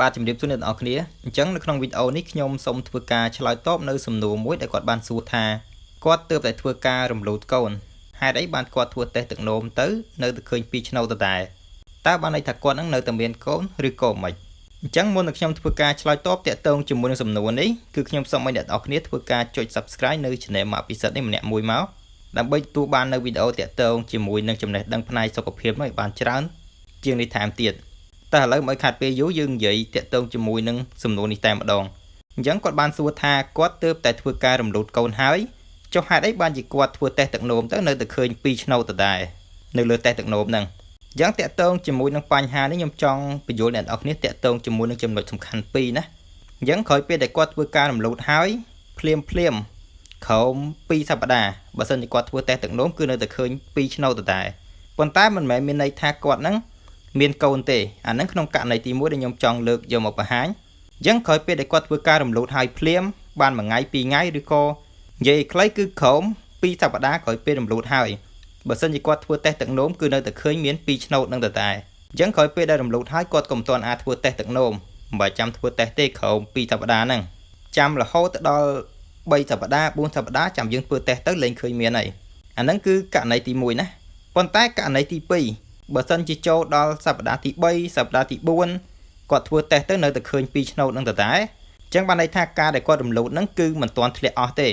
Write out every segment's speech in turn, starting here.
បាទជំរាបសួរអ្នកទាំងអស់គ្នាអញ្ចឹងនៅក្នុងវីដេអូនេះខ្ញុំសូមធ្វើការឆ្លើយតបនៅសំណួរមួយដែលគាត់បានសួរថាគាត់ទើបតែធ្វើការរំលោភកូនហេតុអីបានគាត់ធ្វើតេស្តទឹកនោមទៅនៅតែឃើញ2ឆ្នោតដដែលតើបានន័យថាគាត់នឹងនៅតែមានកូនឬក៏មិនអញ្ចឹងមុននឹងខ្ញុំធ្វើការឆ្លើយតបតាក់ទងជាមួយនឹងសំណួរនេះគឺខ្ញុំសូមឲ្យអ្នកទាំងអស់គ្នាធ្វើការចុច Subscribe នៅ Channel ម៉ាក់ពិសិដ្ឋនេះម្នាក់មួយមកដើម្បីទទួលបាននៅវីដេអូតាក់ទងជាមួយនឹងចំណេះដឹងផ្នែកសុខភាពនេះបានច្រើនជាងនេះថែមទៀតតែឥឡូវមិនខាត់ពេលយូរយើងនិយាយតាក់ទងជាមួយនឹងសំណួរនេះតែម្ដងអញ្ចឹងគាត់បានសួរថាគាត់ទើបតែធ្វើការរំលូតកូនហើយចុះហេតុអីបានជាគាត់ធ្វើតេស្តទឹកនោមទៅនៅតែឃើញ2ឆ្នោតដដែលនៅលើតេស្តទឹកនោមហ្នឹងអញ្ចឹងតាក់ទងជាមួយនឹងបញ្ហានេះខ្ញុំចង់បញ្យល់អ្នកនរគ្នាតាក់ទងជាមួយនឹងចំណុចសំខាន់2ណាអញ្ចឹងក្រោយពេលដែលគាត់ធ្វើការរំលូតហើយភ្លាមក្រោម2សប្តាហ៍បើសិនជាគាត់ធ្វើតេស្តទឹកនោមគឺនៅតែឃើញ2ឆ្នោតដដែលប៉ុន្តែមិនមែនមានន័យថាគាត់ហ្នឹងមានកូនទេអាហ្នឹងក្នុងករណីទី1ដែលខ្ញុំចង់លើកយកមកបង្ហាញអញ្ចឹងក្រោយពេលដែលគាត់ធ្វើការរំលូតហើយភ្លាមបាន1ថ្ងៃ2ថ្ងៃឬក៏និយាយខ្លីគឺក្រោម2សប្តាហ៍ក្រោយពេលរំលូតហើយបើសិនជាគាត់ធ្វើតេស្តទឹកនោមគឺនៅតែឃើញមាន2ឆ្នោតនឹងតែអញ្ចឹងក្រោយពេលដែលរំលូតហើយគាត់ក៏មិនទាន់អាចធ្វើតេស្តទឹកនោមមិនបាច់ចាំធ្វើតេស្តទេក្រោម2សប្តាហ៍ហ្នឹងចាំរហូតដល់3សប្តាហ៍4សប្តាហ៍ចាំយើងធ្វើតេស្តទៅលែងឃើញមានហើយអាហ្នឹងគឺករណីទី1ណាប៉ុន្តែករណីទី2បើសិនជាចូលដល់សប្តាហ៍ទី3សប្តាហ៍ទី4គាត់ធ្វើតេស្តទៅនៅតែឃើញ2ឆ្នោតនឹងតែអញ្ចឹងបានន័យថាការដែលគាត់រំលូតហ្នឹងគឺមិនទាន់ធ្លាក់អស់ទេ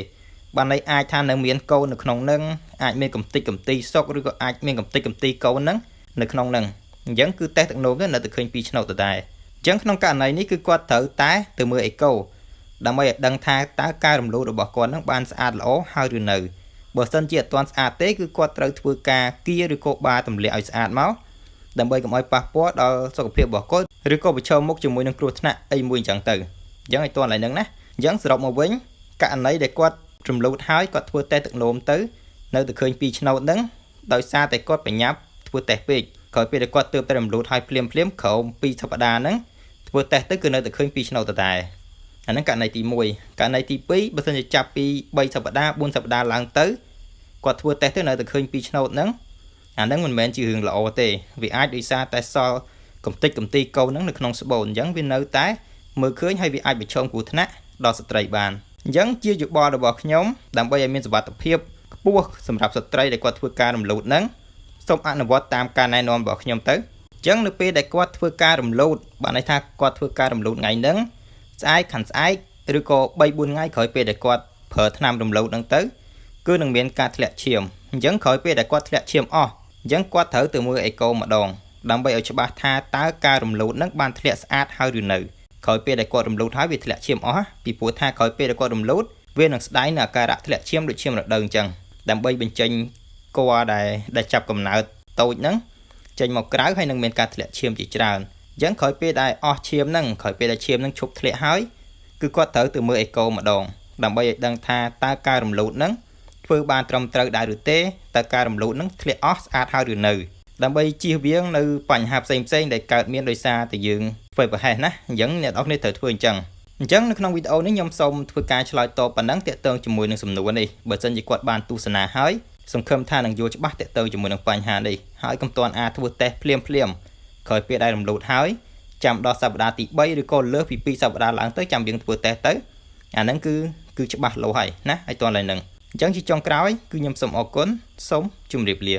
បានន័យអាចថានៅមានកូននៅក្នុងហ្នឹងអាចមានកំតិចកំទីសុកឬក៏អាចមានកំតិចកំទីកូនហ្នឹងនៅក្នុងហ្នឹងអញ្ចឹងគឺតេស្តទឹកនោមទៅនៅតែឃើញ2ឆ្នោតតែអញ្ចឹងក្នុងករណីនេះគឺគាត់ត្រូវតែទៅមើលអេកូដើម្បីឲ្យដឹងថាតើការរំលូតរបស់គាត់ហ្នឹងបានស្អាតល្អហើយឬនៅបើសិនជាអត់ទាន់ស្អាតទេគឺគាត់ត្រូវធ្វើការគៀឬក៏បាទម្លាក់ឲ្យស្អាតមកដើម្បីកុំឲ្យប៉ះពាល់ដល់សុខភាពរបស់គាត់ឬក៏ប្រឈមមុខជាមួយនឹងគ្រោះថ្នាក់អីមួយអញ្ចឹងទៅអញ្ចឹងឲ្យទាន់ឡើយហ្នឹងណាអញ្ចឹងសរុបមកវិញករណីដែលគាត់រំលូតហើយគាត់ធ្វើតេស្តទឹកនោមទៅនៅតែឃើញ2ឆ្នោតហ្នឹងដោយសារតែគាត់បញ្ញាប់ធ្វើតេស្តពេកក្រោយពេលដែលគាត់ទើបតែរំលូតហើយភ្លាមក្រោម2សប្តាហ៍ហ្នឹងធ្វើតេស្តទៅគឺនៅតែឃើញ2ឆ្នោតតែអាហ្នឹងករណីទី1ករណីទី2បើសិនជាចាប់ពី3សប្តាហ៍4សប្តាហ៍ឡើងទៅគាត់ធ្វើតេស្តទៅនៅតែឃើញ2ឆ្នោតហ្នឹងអាហ្នឹងមិនមែនជារឿងល្អទេវាអាចដោយសារតែសល់កំតិចកំទីកូនហ្នឹងនៅក្នុងស្បូនអញ្ចឹងវានៅតែមើលឃើញហើយវាអាចប្រឈមគ្រោះថ្នាក់ដល់ស្ត្រីបានអញ្ចឹងជាយោបល់របស់ខ្ញុំដើម្បីឲ្យមានសុវត្ថិភាពខ្ពស់សម្រាប់ស្ត្រីដែលគាត់ធ្វើការរំលូតហ្នឹងសូមអនុវត្តតាមការណែនាំរបស់ខ្ញុំទៅអញ្ចឹងនៅពេលដែលគាត់ធ្វើការរំលូតបានន័យថាគាត់ធ្វើការរំលូតថ្ងៃហ្នឹងស្អែកខាន់ស្អែកឬក៏3 4ថ្ងៃក្រោយពេលដែលគាត់ប្រើថ្នាំរំលូតហ្នឹងទៅគឺនឹងមានការធ្លាក់ឈាមអញ្ចឹងក្រោយពេលដែលគាត់ធ្លាក់ឈាមអស់អញ្ចឹងគាត់ត្រូវទៅមើលអេកូម្ដងដើម្បីឲ្យច្បាស់ថាតើការរំលូតហ្នឹងបានធ្លាក់ស្អាតហើយឬនៅក្រោយពេលដែលគាត់រំលូតហើយវាធ្លាក់ឈាមអស់ពីព្រោះថាក្រោយពេលដែលគាត់រំលូតវានឹងស្ដែងនៅអាការៈធ្លាក់ឈាមដូចឈាមរដូវអញ្ចឹងដើម្បីបញ្ចេញគល់ដែលចាប់កំណើតតូចហ្នឹងចេញមកក្រៅហើយនឹងមានការធ្លាក់ឈាមជាច្រើនអញ្ចឹងក្រោយពេលដែលអស់ឈាមហ្នឹងក្រោយពេលដែលឈាមហ្នឹងឈប់ធ្លាក់ហើយគឺគាត់ត្រូវទៅមើលអេកូម្ដងដើម្បីឲ្យដឹងថាតើការរំលូតហ្នឹងធ្វើបានត្រឹមត្រូវដែរឬទេតើការរំលូតហ្នឹងធ្លាក់អស់ស្អាតហើយឬនៅដើម្បីជៀសវាងនៅបញ្ហាផ្សេងដែលកើតមានដោយសារតែយើងធ្វើប្រហែសណាអញ្ចឹងអ្នកនរគ្នាត្រូវធ្វើអញ្ចឹងនៅក្នុងវីដេអូនេះខ្ញុំសូមធ្វើការឆ្លើយតបប៉ុណ្ណឹងតាក់ទងជាមួយនឹងសំណួរនេះបើសិនជាគាត់បានទស្សនាហើយសង្ឃឹមថានឹងយល់ច្បាស់តាក់ទងជាមួយនឹងបញ្ហានេះហើយកុំទាន់អាចធ្វើតេស្តភ្លាមក្រោយពេលដែលរំលូតហើយចាំដល់សប្តាហ៍ទី3ឬក៏លើសពី2សប្តាហ៍ឡើងទៅចាំយើងធ្វើតេស្តទៅអាហ្នឹងគឺច្បាស់លាស់ហើយណាឲ្យទាន់ឡើយហ្នឹងអញ្ចឹងជាចុងក្រោយគឺខ្ញុំសូមអរគុណសូមជម្រាបលា